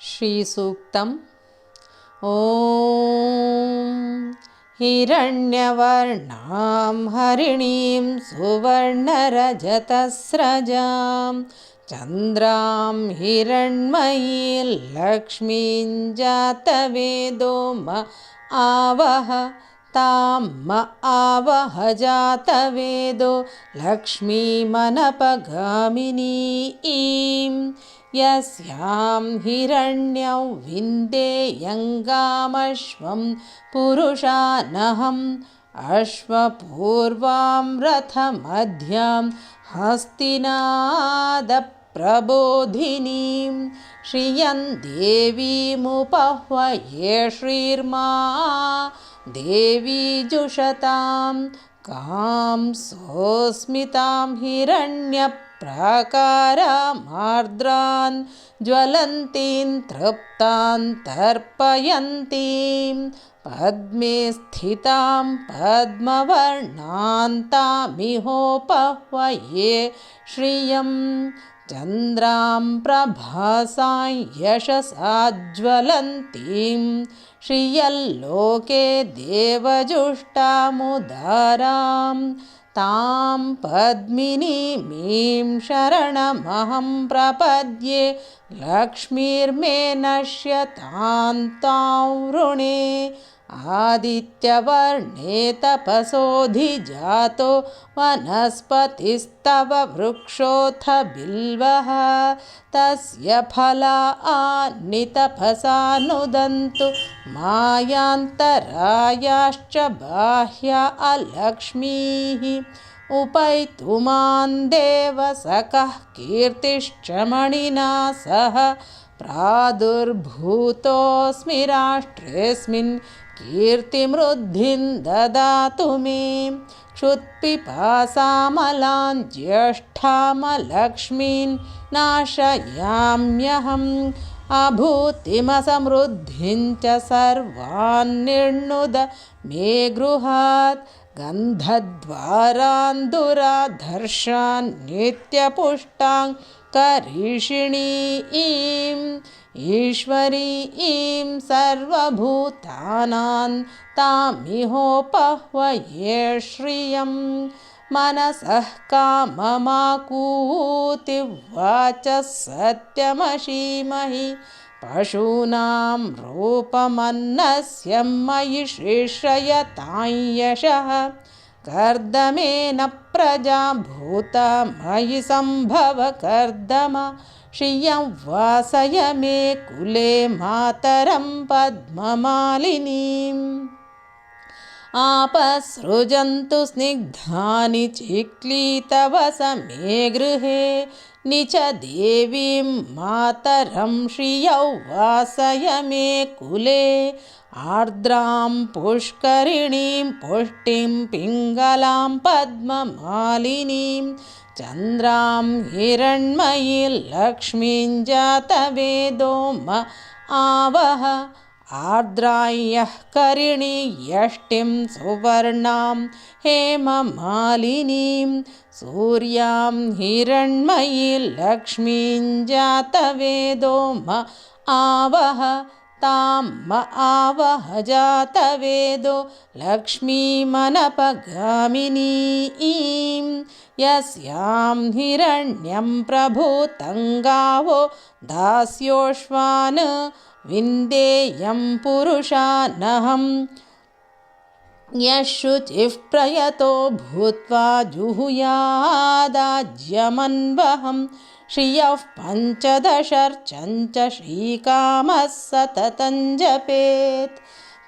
श्रीसूक्तम्। ॐ हिरण्यवर्णां हरिणीं सुवर्णरजतस्रजां चन्द्रां हिरण्मयीं लक्ष्मीं जातवेदो आवह तां आवह जातवेदो लक्ष्मीमनपगामिनीं यस्यां हिरण्यं विन्देयङ्गामश्वं पुरुषानहम् अश्वपूर्वां रथमध्यां हस्तिनादप्रबोधिनीं श्रियं देवीमुपह्वये श्रीर्मा देवी जुषतां कां सोऽस्मितां हिरण्यप्राकारामार्द्रान् ज्वलन्तीं तृप्तां तर्पयन्तीं पद्मे स्थितां पद्मवर्णां तामिहोपह्वये श्रियं चन्द्रां प्रभासां यशसा ज्वलन्तीं श्रियल्लोके देवजुष्टामुदारां तां पद्मिनीमीं शरणमहं प्रपद्ये लक्ष्मीर्मे नश्यतां तां वृणे आदित्यवर्णे तपसोऽधिजातो वनस्पतिस्तव वृक्षोऽथ बिल्वः तस्य फलानि तपसा नुदन्तु मायान्तरायाश्च बाह्या अलक्ष्मीः उपैतु मां देवसखः कीर्तिश्च मणिना सह प्रादुर्भूतोऽस्मि राष्ट्रेऽस्मिन् कीर्तिमृद्धिं ददातु मे क्षुत्पिपासामलां ज्येष्ठामलक्ष्मीं नाशयाम्यहम् अभूतिमसमृद्धिं च सर्वान् निर्णुद मे गृहात् गन्धद्वारान् दुराधर्षान् नित्यपुष्टां करीषिणीं ईश्वरीं सर्वभूतानां तामिहोपह्वये श्रियं मनसः काममाकूति वाचः सत्यमशीमहि पशूनां रूपमन्नस्य मयि श्रेष्ठयतां यशः कर्दमेन प्रजा भूता मयि सम्भव कर्दम श्रियं वासय मे कुले मातरं पद्ममालिनीम् आपसृजन्तु स्निग्धानि चिक्लीतवसमे गृहे निच देवीं मातरं श्रियौ वासय मे कुले आर्द्रां पुष्करिणीं पुष्टिं पिङ्गलां पद्ममालिनीं चन्द्रां हिरण्मयीं लक्ष्मीं जातवेदो आवह आर्द्रायः करिणी यष्टिं सुवर्णां हेममालिनीं सूर्यां हिरण्मयीं लक्ष्मीं जातवेदो आवह तां आवह जातवेदो लक्ष्मीमनपगामिनीं यस्यां हिरण्यं प्रभूतं गावो दास्योश्वान् विन्देयं पुरुषानहम् यः शुचिः प्रयतो भूत्वा जुहुयादाज्यमन्वहं श्रियः पञ्चदशर्चं च श्रीकामः सततं जपेत्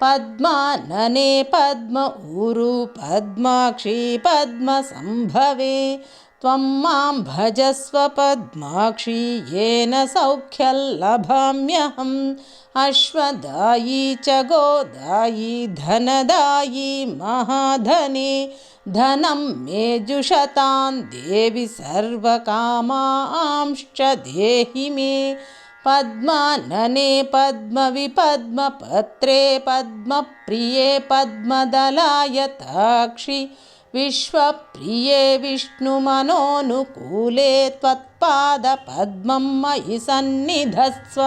पद्मानने पद्म ऊरु पद्माक्षी पद्मसम्भवे त्वं मां भजस्व पद्माक्षी येन सौख्यं लभाम्यहम् अश्वदायी च गोदायी धनदायी महाधने धनं मे जुषतां देवि सर्वकामांश्च देहि मे पद्मानने पद्मविपद्मपत्रे पद्मप्रिये पद्मदलायताक्षि विश्वप्रिये विष्णुमनोनुकूले त्वत्पादपद्मं मयि सन्निधत्स्व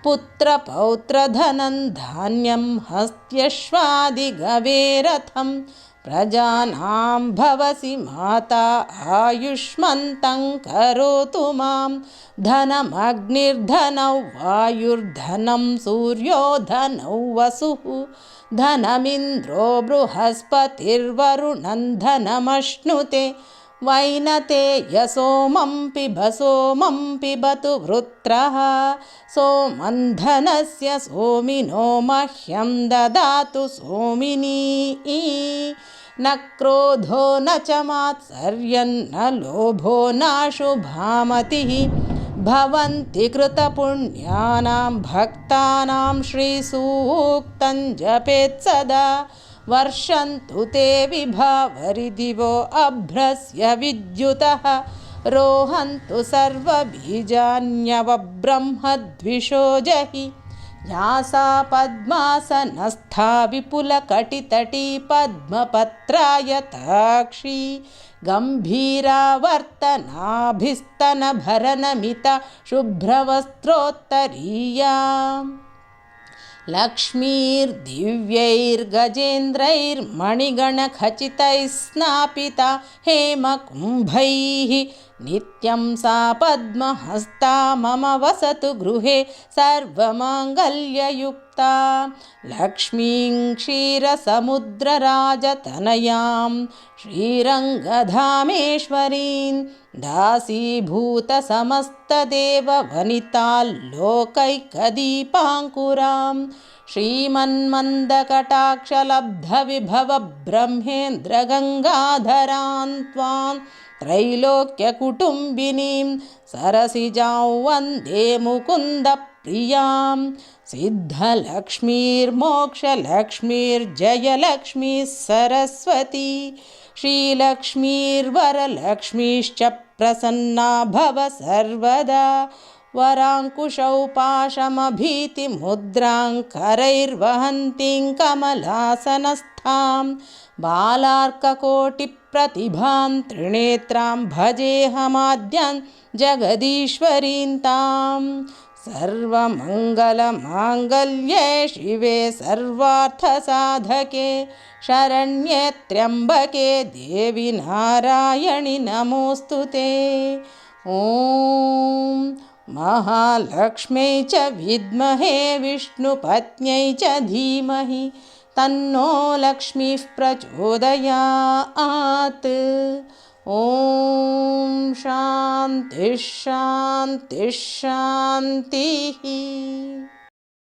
पुत्रपौत्रधनं धान्यं हस्त्यश्वादिगवेरथं प्रजानां भवसि माता आयुष्मन्तं करोतु मां धनमग्निर्धनौ वायुर्धनं सूर्यो धनौ वसुः धनमिन्द्रो बृहस्पतिर्वरुणं धनमश्नुते वैनतेयसोमं पिबतु वृत्रः सोमं धनस्य सोमिनो मह्यं ददातु सोमिनी न क्रोधो न च मात्सर्यं न लोभो नाशुभामतिः भवन्ति कृतपुण्यानां भक्तानां श्रीसूक्तं जपेत् सदा वर्षन्तु ते विभावरिदिवो अभ्रस्य विद्युतः रोहन्तु सर्वबीजान्यवब्रह्मद्विषो जहि या सा पद्मासनस्था विपुलकटितटी पद्मपत्रायताक्षी गम्भीरावर्तनाभिस्तनभरनमिता शुभ्रवस्त्रोत्तरीया लक्ष्मीर्दिव्यैर्गजेन्द्रैर्मणिगणखचितैः स्नापिता हेमकुम्भैः नित्यं सा पद्महस्ता मम वसतु गृहे सर्वमाङ्गल्ययुक्ता लक्ष्मीं क्षीरसमुद्रराजतनयां श्रीरङ्गधामेश्वरीं दासीभूतसमस्तदेववनिताल्लोकैकदीपाङ्कुरां श्रीमन्मन्दकटाक्षलब्धविभवब्रह्मेन्द्रगङ्गाधरां त्वां त्रैलोक्यकुटुम्बिनीं सरसिजां वन्दे मुकुन्दप्रियां सिद्धलक्ष्मीर्मोक्षलक्ष्मीर्जयलक्ष्मीः सरस्वती श्रीलक्ष्मीर्वरलक्ष्मीश्च प्रसन्ना भव सर्वदा वराङ्कुशौ पाशमभीतिमुद्रां करैर्वहन्तीं कमलासनस्थां बालार्ककोटिप्रतिभां त्रिनेत्रां भजेऽहमाद्यां जगदीश्वरीं तां सर्वमङ्गलमाङ्गल्ये शिवे सर्वार्थसाधके शरण्ये त्र्यम्बके देवि नारायणि नमोऽस्तु ते ॐ महालक्ष्म्यै च विद्महे विष्णुपत्न्यै च धीमहि तन्नो लक्ष्मीः प्रचोदयात् ॐ शान्तिः शान्तिः शान्तिः।